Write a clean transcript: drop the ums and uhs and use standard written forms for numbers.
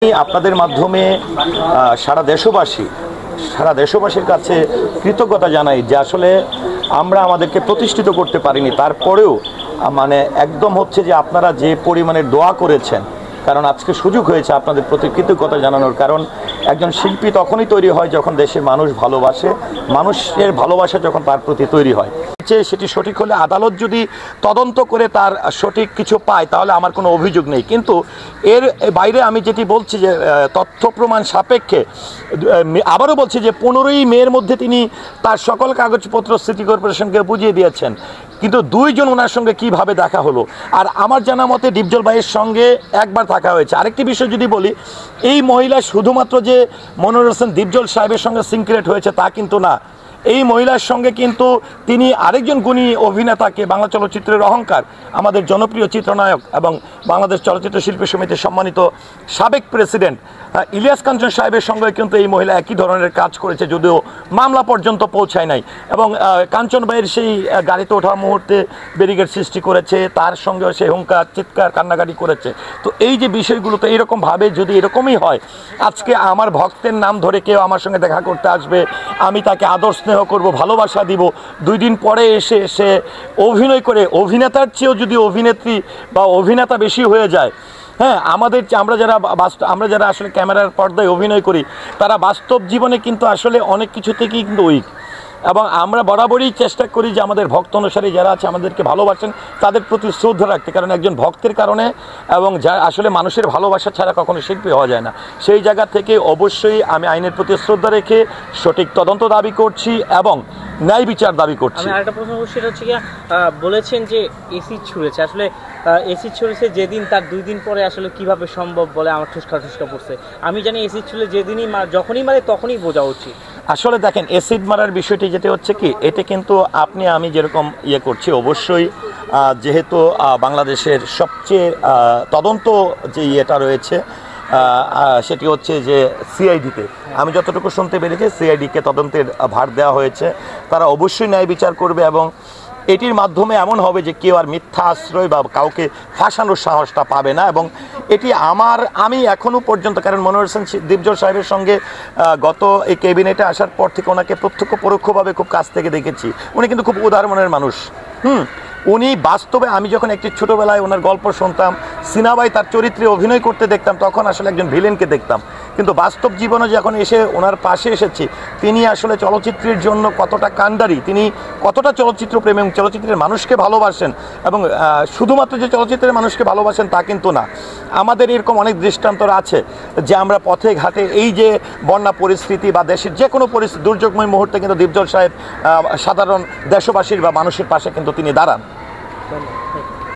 আপনাদের মাধ্যমে সারা দেশবাসীর কাছে কৃতজ্ঞতা জানাই যে আসলে আমরা আমাদেরকে প্রতিষ্ঠিত করতে পারিনি, তারপরেও মানে একদম হচ্ছে যে আপনারা যে পরিমাণে দোয়া করেছেন, কারণ আজকে সুযোগ হয়েছে আপনাদের প্রতি কৃতজ্ঞতা জানানোর। কারণ একজন শিল্পী তখনই তৈরি হয় যখন দেশের মানুষ ভালোবাসে, মানুষের ভালোবাসা যখন তার প্রতি তৈরি হয়। সেটি সঠিক হলে আদালত যদি তদন্ত করে তার সঠিক কিছু পায় তাহলে আমার কোনো অভিযোগ নেই, কিন্তু এর বাইরে আমি যেটি বলছি যে তথ্য প্রমাণ সাপেক্ষে আবারও বলছি যে 15ই মের মধ্যে তিনি তার সকল কাগজপত্র সিটি কর্পোরেশনকে বুঝিয়ে দিয়েছেন, কিন্তু দুইজন ওনার সঙ্গে কিভাবে দেখা হলো। আর আমার জানা মতে ডিপজল ভাইয়ের সঙ্গে একবার দেখা হয়েছে। আরেকটি বিষয় যদি বলি, এই মহিলা শুধুমাত্র যে মনোয়ার হোসেন ডিপজল সাহেবের সঙ্গে সিনক্রেট হয়েছে তা কিন্তু না, এই মহিলার সঙ্গে কিন্তু তিনি আরেকজন গুণী অভিনেতাকে, বাংলা চলচ্চিত্রের অহংকার, আমাদের জনপ্রিয় চিত্রনায়ক এবং বাংলাদেশ চলচ্চিত্র শিল্পী সমিতির সম্মানিত সাবেক প্রেসিডেন্ট ইলিয়াস কাঞ্চন সাহেবের সঙ্গে কিন্তু এই মহিলা একই ধরনের কাজ করেছে, যদিও মামলা পর্যন্ত পৌঁছায় নাই। এবং কাঞ্চন ভাইয়ের সেই গাড়িতে ওঠার মুহূর্তে ব্যারিকেড সৃষ্টি করেছে, তার সঙ্গে সে হুঙ্কার চিৎকার কান্নাকাটি করেছে। তো এই যে বিষয়গুলো, তো এইরকমভাবে যদি এরকমই হয়, আজকে আমার ভক্তের নাম ধরে কেউ আমার সঙ্গে দেখা করতে আসবে, আমি তাকে আদর স্নেহ করব, ভালোবাসা দিব, 2 দিন পরে এসে সে অভিনয় করে অভিনেতার চেয়েও যদি অভিনেত্রী বা অভিনেতা বেশি হয়ে যায়, হ্যাঁ, আমরা যারা আসলে ক্যামেরার পর্দায় অভিনয় করি তারা বাস্তব জীবনে কিন্তু আসলে অনেক কিছু থেকেই কিন্তু উইক। এবং আমরা বরাবরই চেষ্টা করি যে আমাদের ভক্ত অনুসারী যারা আছে আমাদেরকে ভালোবাসেন তাদের প্রতি শ্রদ্ধা রাখতে, কারণ একজন ভক্তের কারণে এবং যা আসলে মানুষের ভালোবাসা ছাড়া কখনো শিল্পী হওয়া যায় না। সেই জায়গা থেকে অবশ্যই আমি আইনের প্রতি শ্রদ্ধা রেখে সঠিক তদন্ত দাবি করছি এবং ন্যায় বিচার দাবি করছি। আমি আরেকটা প্রশ্ন সেটা হচ্ছে কি, বলেছেন যে এসিড ছুঁড়েছে, আসলে এসিড ছুঁড়েছে যেদিন তার 2 দিন পরে আসলে কিভাবে সম্ভব বলে আমার ঠুসকা পড়ছে। আমি জানি এসিড ছুঁড়ে যেদিনই যখনই মারে তখনই বোঝা উচিত। আসলে দেখেন, এসিড মারার বিষয়টি যেটা হচ্ছে কি, এটা কিন্তু আমি যেরকম করছি, অবশ্যই যেহেতু বাংলাদেশের সবচেয়ে তদন্ত যে ইয়েটা রয়েছে সেটি হচ্ছে যে সিআইডিতে, আমি যতটুকু শুনতে পেরেছি সিআইডিকে তদন্তের ভার দেওয়া হয়েছে। তারা অবশ্যই ন্যায় বিচার করবে এবং এটির মাধ্যমে এমন হবে যে কেউ আর মিথ্যা আশ্রয় বা কাউকে ফাঁসানোর সাহসটা পাবে না। এবং এটি আমি এখনও পর্যন্ত, কারণ মনোয়ার হোসেন ডিপজল সাহেবের সঙ্গে গত এই ক্যাবিনেটে আসার পর থেকে ওনাকে প্রত্যক্ষ পরোক্ষভাবে খুব কাছ থেকে দেখেছি। উনি কিন্তু খুব উদার মনের মানুষ। উনি বাস্তবে, আমি যখন একটি ছোটোবেলায় ওনার গল্প শুনতাম, সিনেমায় তার চরিত্রে অভিনয় করতে দেখতাম, তখন আসলে একজন ভিলেনকে দেখতাম, কিন্তু বাস্তব জীবনে যখন এসে ওনার পাশে এসেছি, তিনি আসলে চলচ্চিত্রের জন্য কতটা কান্ডারি, তিনি কতটা চলচ্চিত্র প্রেমী এবং চলচ্চিত্রের মানুষকে ভালোবাসেন। এবং শুধুমাত্র যে চলচ্চিত্রের মানুষকে ভালোবাসেন তা কিন্তু না, আমাদের এরকম অনেক দৃষ্টান্ত আছে যে আমরা পথে ঘাটে এই যে বন্যা পরিস্থিতি বা দেশের যে কোনো পরিস্থিতি, দুর্যোগময় মুহূর্তে কিন্তু ডিপজল সাহেব সাধারণ দেশবাসীর বা মানুষের পাশে কিন্তু তিনি দাঁড়ান।